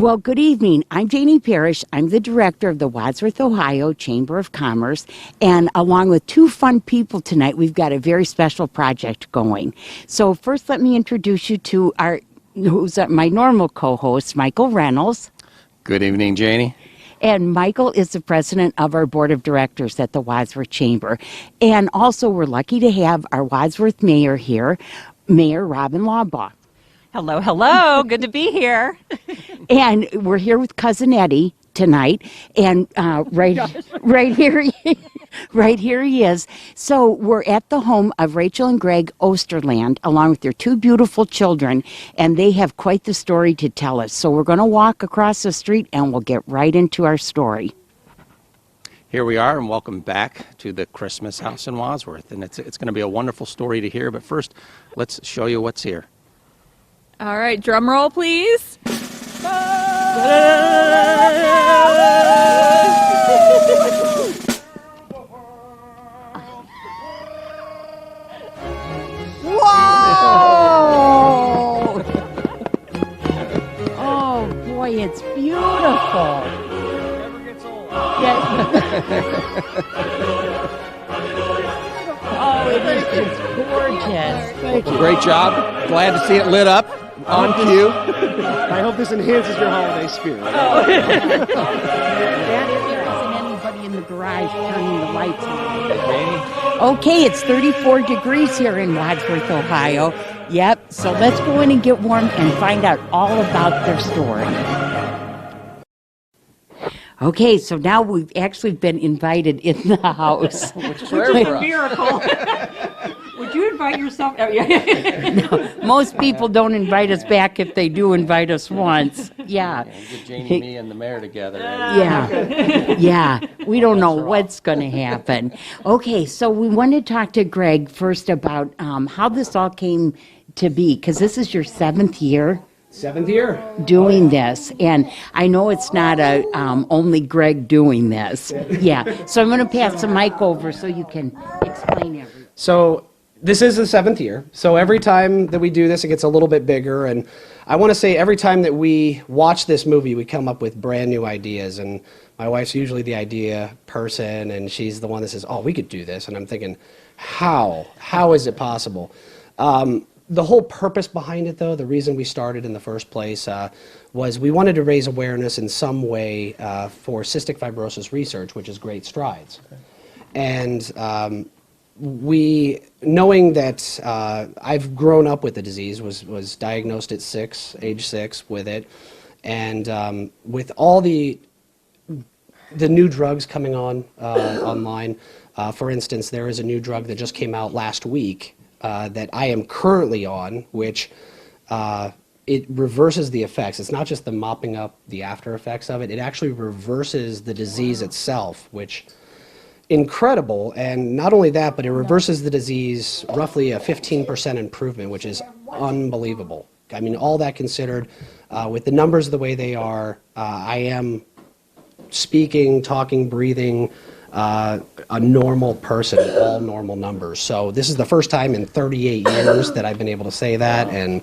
Well, good evening. I'm Janie Parrish. I'm the director of the Wadsworth, Ohio Chamber of Commerce. And along with two fun people tonight, we've got a very special project going. So first, let me introduce you to my normal co-host, Michael Reynolds. Good evening, Janie. And Michael is the president of our board of directors at the Wadsworth Chamber. And also, we're lucky to have our Wadsworth mayor here, Mayor Robin Lawbaugh. Hello, hello. Good to be here. And we're here with Cousin Eddie tonight, and right here he is. So we're at the home of Rachel and Greg Osterland, along with their two beautiful children, and they have quite the story to tell us. So we're going to walk across the street, and we'll get right into our story. Here we are, and welcome back to the Christmas house in Wadsworth. And it's going to be a wonderful story to hear, but first, let's show you what's here. All right, drum roll, please. Whoa! Oh, boy, it's beautiful. Never gets old. Oh, it is just gorgeous. Thank you. Great job. Glad to see it lit up on cue. I hope this enhances your holiday spirit. That there isn't anybody in the garage turning the lights on. Okay, it's 34 degrees here in Wadsworth, Ohio. Yep, so let's go in and get warm and find out all about their story. Okay, so now we've actually been invited in the house. Which is rare for us. Miracle. Would you invite yourself? Oh, yeah. No, most people don't invite us back if they do invite us once. Yeah. Get Janie, me, and the mayor together. Yeah, we don't know what's going to happen. Okay, so we want to talk to Greg first about how this all came to be, because this is your 7th year. 7th year. Doing this, and I know it's not only Greg doing this. Yeah, so I'm going to pass the mic over so you can explain everything. So this is the 7th year. So every time that we do this, it gets a little bit bigger. And I want to say every time that we watch this movie, we come up with brand new ideas. And my wife's usually the idea person, and she's the one that says, "Oh, we could do this." And I'm thinking, how? How is it possible? The whole purpose behind it, though, the reason we started in the first place, was we wanted to raise awareness in some way for cystic fibrosis research, which is Great Strides. Okay. And knowing that I've grown up with the disease, was diagnosed at age 6 with it, and with all the new drugs coming online, for instance, there is a new drug that just came out last week that I am currently on, which it reverses the effects. It's not just the mopping up the after effects of it. It actually reverses the disease itself, which incredible. And not only that, but it reverses the disease roughly a 15% improvement, which is unbelievable. I mean, all that considered, with the numbers the way they are, I am speaking, talking, breathing, a normal person, all normal numbers. So this is the first time in 38 years that I've been able to say that, and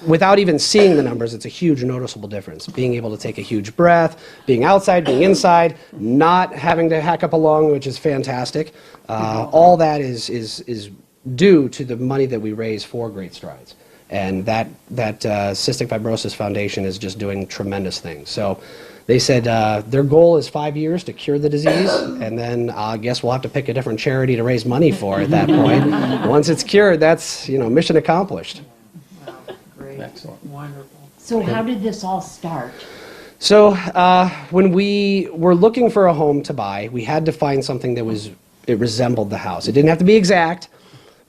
without even seeing the numbers, it's a huge noticeable difference. Being able to take a huge breath, being outside, being inside, not having to hack up a lung, which is fantastic. All that is due to the money that we raise for Great Strides. And that Cystic Fibrosis Foundation is just doing tremendous things. So they said their goal is 5 years to cure the disease, and then I guess we'll have to pick a different charity to raise money for at that point. Once it's cured, that's, mission accomplished. Wow, great. Excellent. Wonderful. So how did this all start? So when we were looking for a home to buy, we had to find something that it resembled the house. It didn't have to be exact,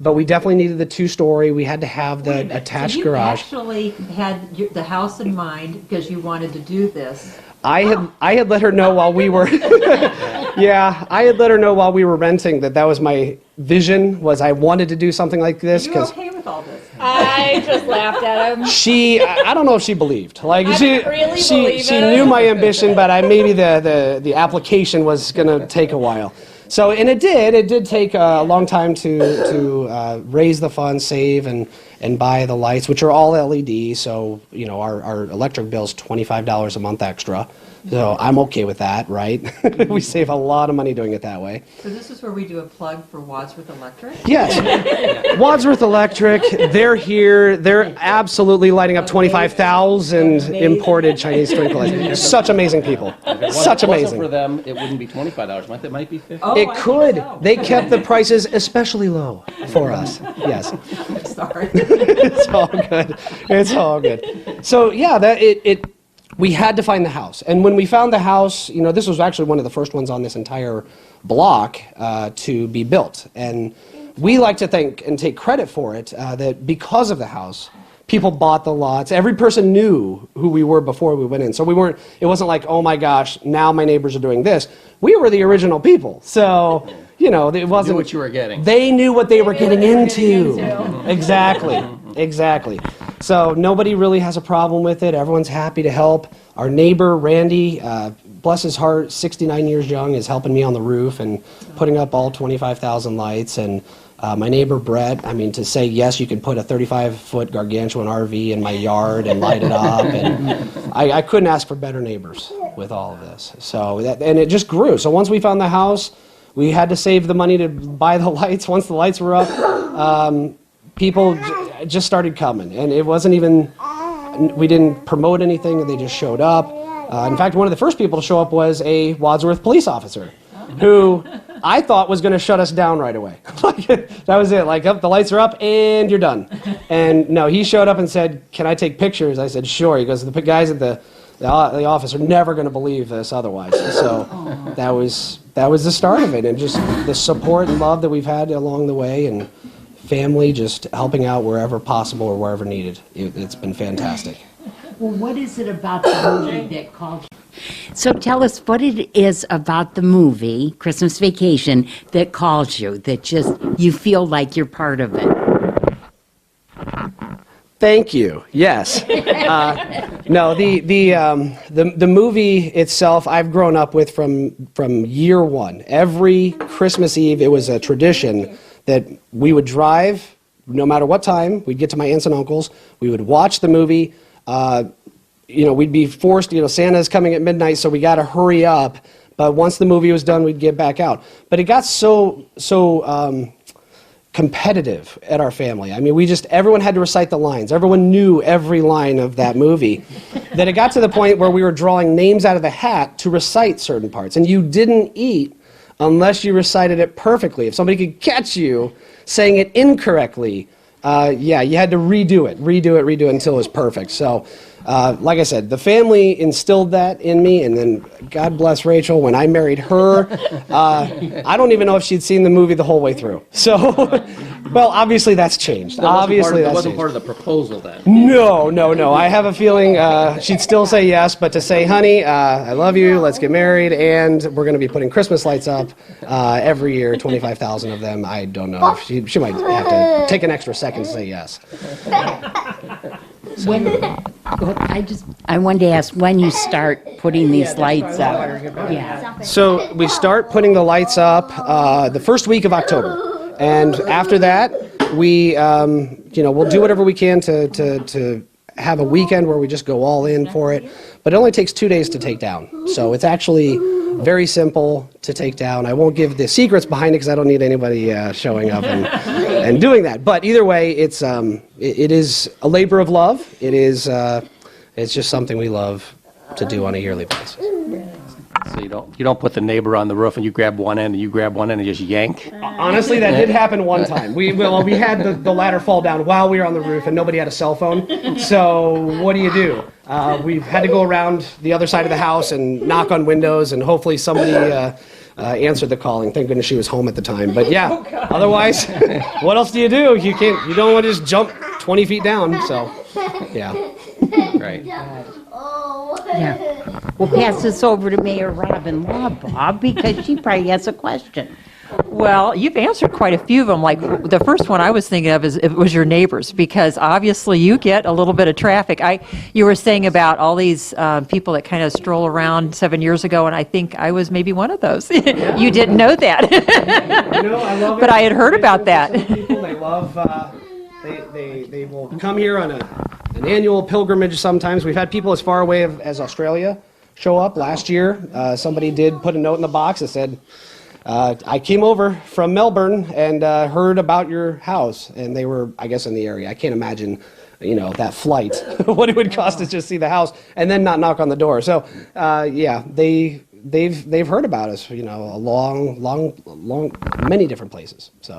but we definitely needed the 2-story. We had to have the attached garage. So you actually had the house in mind because you wanted to do this. I had let her know while we were I had let her know while we were renting that was my vision, was I wanted to do something like this. Are you okay with all this? I just laughed at him. I don't know if she believed. Like she believe knew my ambition, but maybe the application was going to take a while. So, and it did take a long time to raise the funds, save, and and buy the lights, which are all LED. So, you know, our electric bill's $25 a month extra. So I'm okay with that, right? We save a lot of money doing it that way. So this is where we do a plug for Wadsworth Electric? Yes. Wadsworth Electric, they're here. They're absolutely lighting up 25,000 imported Chinese sprinkler lights. Such amazing people. Such amazing. For them, it wouldn't be $25 a month. It might be $50. Oh, It I think could. so. They kept the prices especially low for us. Yes. Sorry. It's all good. It's all good. So yeah, we had to find the house. And when we found the house, you know, this was actually one of the first ones on this entire block to be built. And we like to think and take credit for it that because of the house, people bought the lots. Every person knew who we were before we went in. So it wasn't like, oh my gosh, now my neighbors are doing this. We were the original people. So, you know, it wasn't. Knew what you were getting. They knew what they were getting into. Exactly. Exactly. So nobody really has a problem with it. Everyone's happy to help. Our neighbor, Randy, bless his heart, 69 years young, is helping me on the roof and putting up all 25,000 lights. And my neighbor, Brett, I mean, to say, yes, you can put a 35-foot gargantuan RV in my yard and light it up. And I couldn't ask for better neighbors with all of this. So and it just grew. So once we found the house, we had to save the money to buy the lights. Once the lights were up, people just started coming, and it wasn't even, we didn't promote anything, they just showed up. In fact, one of the first people to show up was a Wadsworth police officer, who I thought was going to shut us down right away. That was it, like, the lights are up, and you're done. And no, he showed up and said, can I take pictures? I said, sure. He goes, the guys at the office are never going to believe this otherwise. So that was the start of it, and just the support and love that we've had along the way, and family just helping out wherever possible or wherever needed. It's been fantastic. Well, what is it about the movie that called you? So tell us what it is about the movie, Christmas Vacation, that calls you, that just you feel like you're part of it. Thank you. Yes. No, the movie itself, I've grown up with from year one. Every Christmas Eve, it was a tradition that we would drive, no matter what time, we'd get to my aunts and uncles, we would watch the movie, you know, we'd be forced, you know, Santa's coming at midnight, so we got to hurry up, but once the movie was done, we'd get back out. But it got so competitive at our family. I mean, everyone had to recite the lines. Everyone knew every line of that movie. That it got to the point where we were drawing names out of the hat to recite certain parts, and you didn't eat unless you recited it perfectly. If somebody could catch you saying it incorrectly, yeah, you had to redo it until it was perfect. So, like I said, the family instilled that in me, and then God bless Rachel, when I married her, I don't even know if she'd seen the movie the whole way through. So, well, obviously that's changed. That wasn't part of the proposal then. No. I have a feeling she'd still say yes, but to say, honey, I love you, let's get married, and we're going to be putting Christmas lights up every year, 25,000 of them, I don't know. She might have to take an extra second to say yes. I wanted to ask when you start putting these lights up. Yeah. So we start putting the lights up the first week of October. And after that, we, you know, we'll do whatever we can to have a weekend where we just go all in for it. But it only takes 2 days to take down. So it's actually very simple to take down. I won't give the secrets behind it because I don't need anybody showing up and doing that. But either way, it is a labor of love. It's just something we love to do on a yearly basis. So you don't put the neighbor on the roof and you grab one end and you grab one end and just yank? Honestly, that did happen one time. We had the ladder fall down while we were on the roof and nobody had a cell phone. So what do? We've had to go around the other side of the house and knock on windows, and hopefully somebody answered the calling. Thank goodness she was home at the time. But yeah, otherwise, what else do? You don't want to just jump 20 feet down. So yeah. Right. Yeah. We'll pass this over to Mayor Robin Law, Bob, because she probably has a question. Well, you've answered quite a few of them. Like the first one I was thinking of is it was your neighbors, because obviously you get a little bit of traffic. You were saying about all these people that kind of stroll around 7 years ago, and I think I was maybe one of those. You didn't know that. I love it. But I had heard about that. Some people, They will come here on an annual pilgrimage sometimes. We've had people as far away as Australia show up. Last year, somebody did put a note in the box that said, I came over from Melbourne and heard about your house. And they were, I guess, in the area. I can't imagine, that flight, what it would cost to just see the house and then not knock on the door. So, yeah, they've heard about us, many different places. So.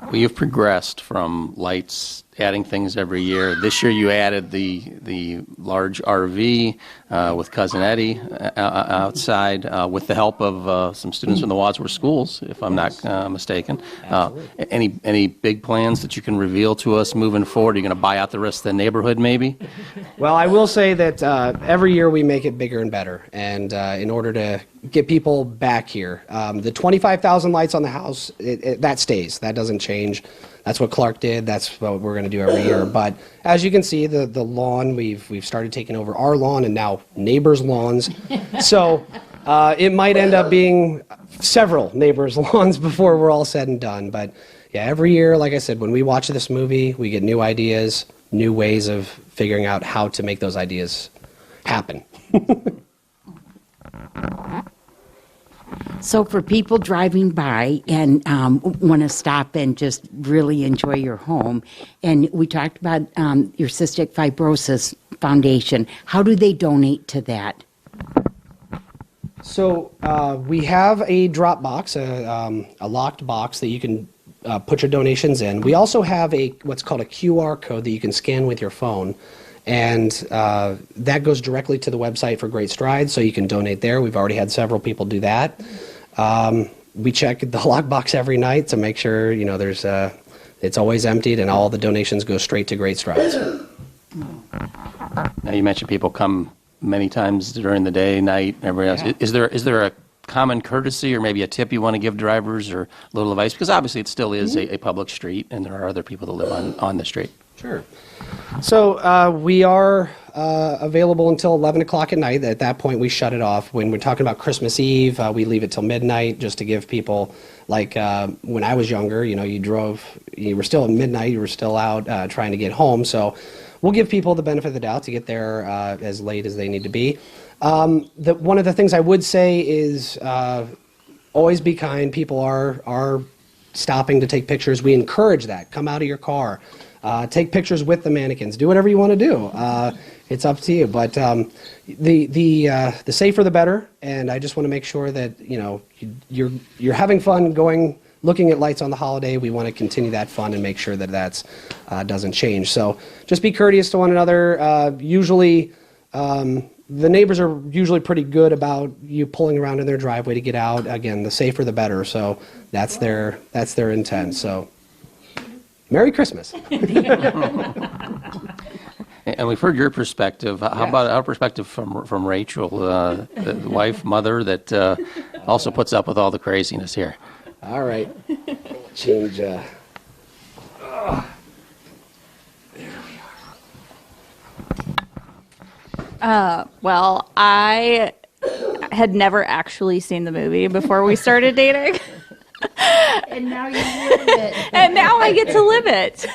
Well, you've progressed from lights, adding things every year. This year you added the large RV with Cousin Eddie outside with the help of some students from the Wadsworth schools, if I'm not mistaken. Any big plans that you can reveal to us moving forward? Are you going to buy out the rest of the neighborhood maybe? Well, I will say that every year we make it bigger and better. And in order to get people back here, the 25,000 lights on the house, that stays. That doesn't change. That's what Clark did. That's what we're going to do every year. But as you can see, the lawn, we've started taking over our lawn and now neighbors' lawns. So it might end up being several neighbors' lawns before we're all said and done. But yeah, every year, like I said, when we watch this movie, we get new ideas, new ways of figuring out how to make those ideas happen. So for people driving by and want to stop and just really enjoy your home, and we talked about your Cystic Fibrosis Foundation, how do they donate to that? So we have a drop box, a locked box that you can put your donations in. We also have what's called a QR code that you can scan with your phone. And that goes directly to the website for Great Strides, so you can donate there. We've already had several people do that. We check the lockbox every night to make sure it's always emptied and all the donations go straight to Great Strides. Now you mentioned people come many times during the day, night, and everybody else. Yeah. Is there a common courtesy or maybe a tip you want to give drivers or a little advice? Because obviously it still is a public street and there are other people that live on the street. Sure. So we are available until 11 o'clock at night. At that point, we shut it off. When we're talking about Christmas Eve, we leave it till midnight just to give people, like when I was younger, you were still at midnight, you were still out trying to get home. So we'll give people the benefit of the doubt to get there as late as they need to be. One of the things I would say is always be kind. People are stopping to take pictures. We encourage that. Come out of your car. Take pictures with the mannequins. Do whatever you want to do. It's up to you. But the safer the better. And I just want to make sure that you're having fun looking at lights on the holiday. We want to continue that fun and make sure that doesn't change. So just be courteous to one another. Usually, the neighbors are usually pretty good about you pulling around in their driveway to get out. Again, the safer the better. So that's their intent. So. Merry Christmas. And we've heard your perspective. How about our perspective from Rachel, the wife, mother, that also puts up with all the craziness here? All right. Change. There we are. Well, I had never actually seen the movie before we started dating. And now you live it. And now I get to live it.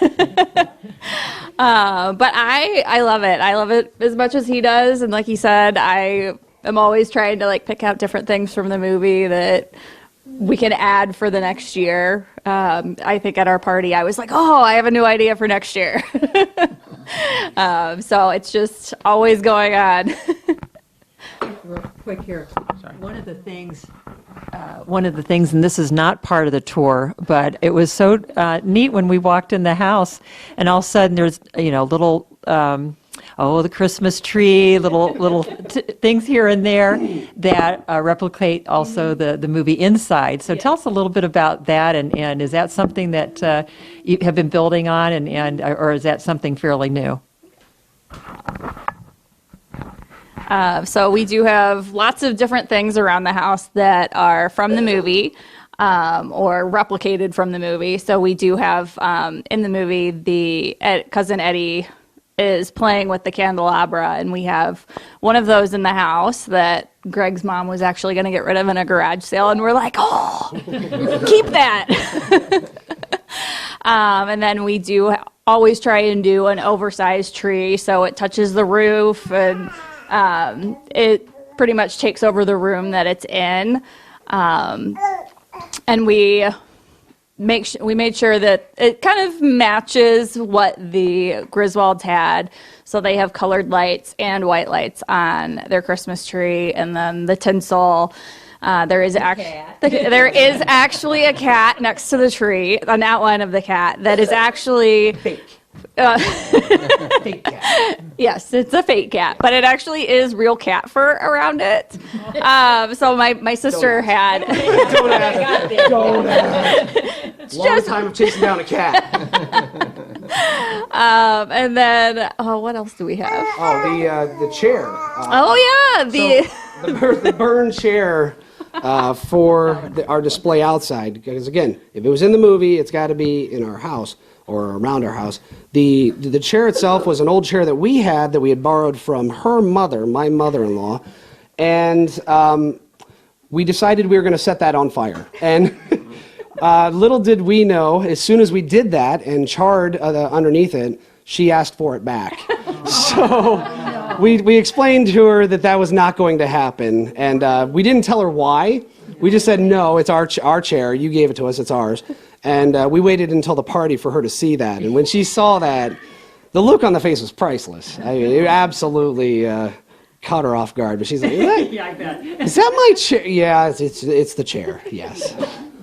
But I love it. I love it as much as he does. And like he said, I am always trying to pick out different things from the movie that we can add for the next year. I think at our party, I was like, oh, I have a new idea for next year. So it's just always going on. Real quick here. Sorry. One of the things, and this is not part of the tour, but it was so neat when we walked in the house, and all of a sudden there's little the Christmas tree, little things here and there that replicate also the movie inside. So tell us a little bit about that, and is that something that you have been building on, or is that something fairly new? So we do have lots of different things around the house that are from the movie or replicated from the movie. So we do have in the movie Cousin Eddie is playing with the candelabra, and we have one of those in the house that Greg's mom was actually going to get rid of in a garage sale, and we're like, oh, keep that. And then we do always try and do an oversized tree so it touches the roof and it pretty much takes over the room that it's in. And we made sure that it kind of matches what the Griswolds had. So they have colored lights and white lights on their Christmas tree, and then the tinsel. There is actually a cat next to the tree, an outline of the cat that is actually Fake. Fake cat. Yes, it's a fake cat, but it actually is real cat fur around it. So my sister had. Don't ask. Don't ask. Long time of chasing down a cat. And then what else do we have? Oh, the chair. The burn chair for our display outside. Because again, if it was in the movie, it's got to be in our house or around our house. The chair itself was an old chair that we had borrowed from her mother, my mother-in-law, and we decided we were going to set that on fire. And little did we know, as soon as we did that and charred underneath it, she asked for it back. So we explained to her that was not going to happen, and we didn't tell her why. We just said, no, it's our chair. You gave it to us. It's ours. And we waited until the party for her to see that. And when she saw that, the look on the face was priceless. I mean, it absolutely caught her off guard. But she's like, Yeah, I bet. is that my chair? Yeah, it's the chair, yes.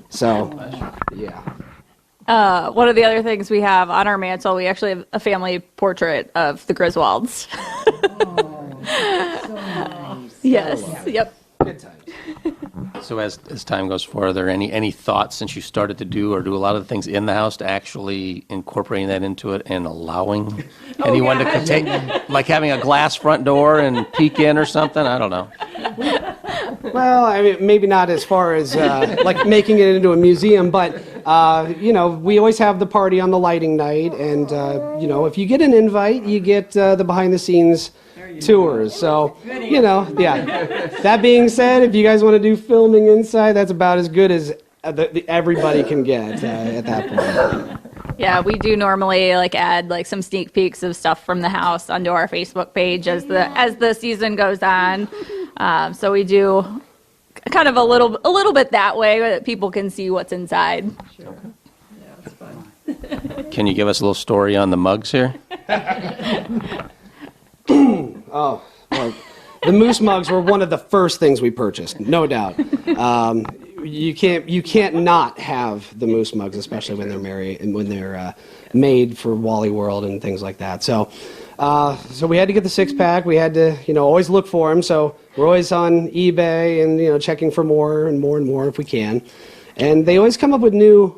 So, yeah. One of the other things we have on our mantle, we actually have a family portrait of the Griswolds. So nice. Yes, yep. Good times. So as time goes forward, are there any thoughts since you started to do a lot of the things in the house to actually incorporating that into it and allowing anyone to take, like having a glass front door and peek in or something? I don't know. Well, I mean, maybe not as far as like making it into a museum, but we always have the party on the lighting night, and if you get an invite, you get the behind-the-scenes tours. So, yeah. That being said, if you guys want to do filming inside, that's about as good as everybody can get at that point. Yeah, we do normally add some sneak peeks of stuff from the house onto our Facebook page as the season goes on. So we do kind of a little bit that way that people can see what's inside. Sure. Yeah, it's fun. Can you give us a little story on the mugs here? Oh, well, the moose mugs were one of the first things we purchased, no doubt. You can't not have the moose mugs, especially when they're married and when they're made for Wally World and things like that. So we had to get the 6-pack. We had to, always look for them. So we're always on eBay and checking for more and more and more if we can. And they always come up with new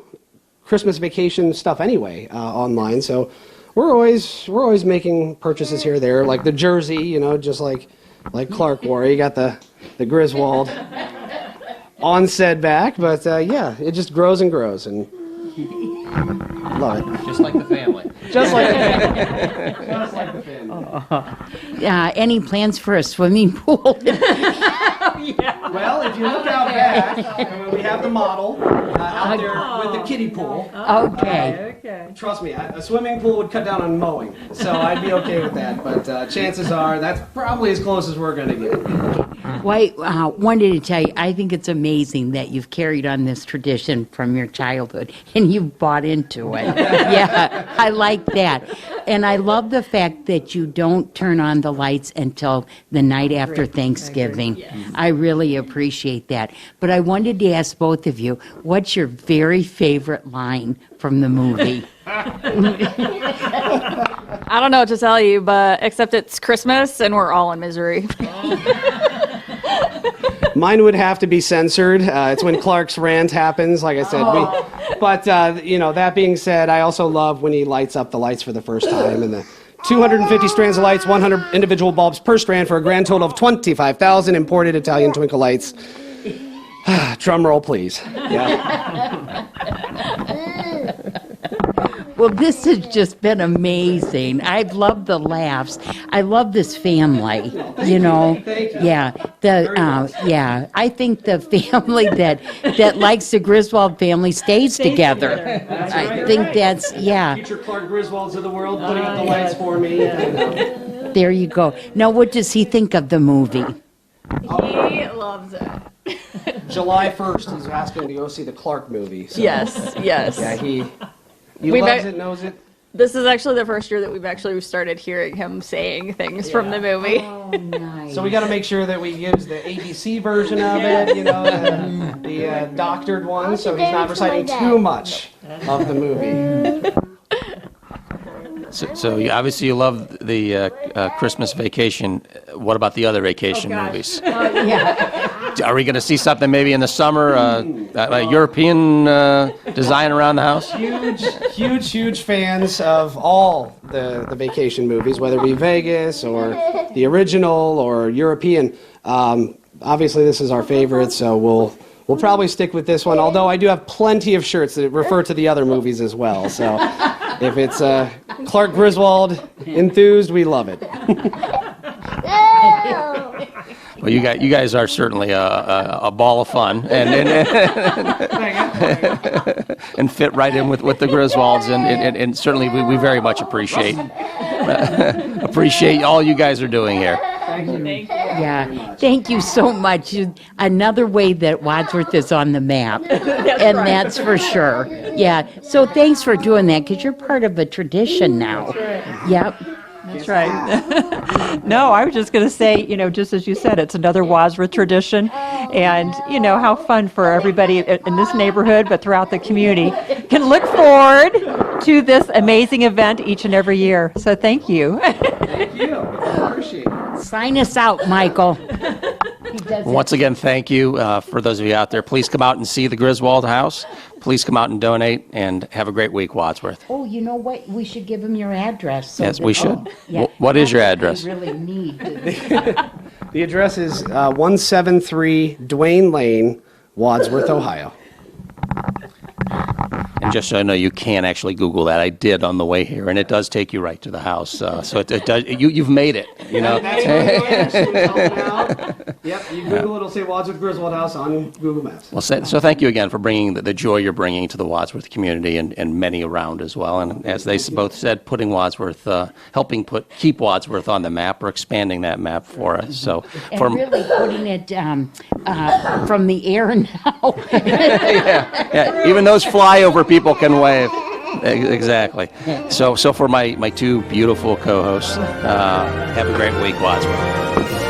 Christmas vacation stuff anyway online. So we're always making purchases here or there, like the jersey, just like Clark wore. You got the Griswold on said back, but yeah, it just grows and grows, and love it. Just like the family. Just like the family. Any plans for a swimming pool? Well, if you look out back, we have the model out there with the kiddie pool. Okay. Okay. Trust me, a swimming pool would cut down on mowing, so I'd be okay with that. But chances are that's probably as close as we're going to get. Well, I wanted to tell you, I think it's amazing that you've carried on this tradition from your childhood and you've bought into it. Yeah, I like that. And I love the fact that you don't turn on the lights until the night after Thanksgiving. I really appreciate that. But I wanted to ask both of you, what's your very favorite line from the movie? I don't know what to tell you, but except it's Christmas and we're all in misery. Mine would have to be censored. It's when Clark's rant happens, like I said. But that being said, I also love when he lights up the lights for the first time, and the 250 strands of lights, 100 individual bulbs per strand for a grand total of 25,000 imported Italian twinkle lights. Drum roll, please. Yeah. Well, this has just been amazing. I've loved the laughs. I love this family. You know, yeah. Yeah. I think the family that likes the Griswold family stays together. I think that's Future Clark Griswolds of the world putting up the lights for me. There you go. Now, what does he think of the movie? He loves it. July 1st, he's asking to go see the Clark movie. So. Yes. Yeah, he We've loves ac- it, knows it. This is actually the first year that we've actually started hearing him saying things from the movie. Oh, nice. So we got to make sure that we use the ABC version of it, you know, the doctored one, so he's not reciting too much of the movie. So obviously you love the Christmas Vacation. What about the other vacation movies? Are we going to see something maybe in the summer? A European design around the house? Huge fans of all the vacation movies, whether it be Vegas or the original or European. Obviously, this is our favorite, so we'll probably stick with this one. Although I do have plenty of shirts that refer to the other movies as well. So if it's Clark Griswold enthused, we love it. Well, you guys are certainly a ball of fun, and fit right in with the Griswolds, and certainly we very much appreciate all you guys are doing here. Yeah, thank you so much. Another way that Wadsworth is on the map, that's for sure. Yeah, so thanks for doing that, because you're part of a tradition now. Yep. That's right. No, I was just going to say, just as you said, it's another Wadsworth tradition. And, how fun for everybody in this neighborhood, but throughout the community, can look forward to this amazing event each and every year. So thank you. Thank you. Appreciate it. Sign us out, Michael. Once again, thank you for those of you out there. Please come out and see the Griswold house. Please come out and donate, and have a great week, Wadsworth. Oh, you know what? We should give him your address. Yes, we should. What is your address? I really need to. The address is 173 Duane Lane, Wadsworth, Ohio. And just so I know, you can actually Google that. I did on the way here, and it does take you right to the house. So it does. You've made it. That's actually helping out. Yep, you Google it'll say Wadsworth Griswold House on Google Maps. Well, so thank you again for bringing the joy you're bringing to the Wadsworth community and many around as well. And as they both said, putting Wadsworth, helping keep Wadsworth on the map, or expanding that map for us. So And really putting it from the air now. yeah, even those flyover people can wave. Exactly. So for my two beautiful co-hosts, have a great week, Wadsworth.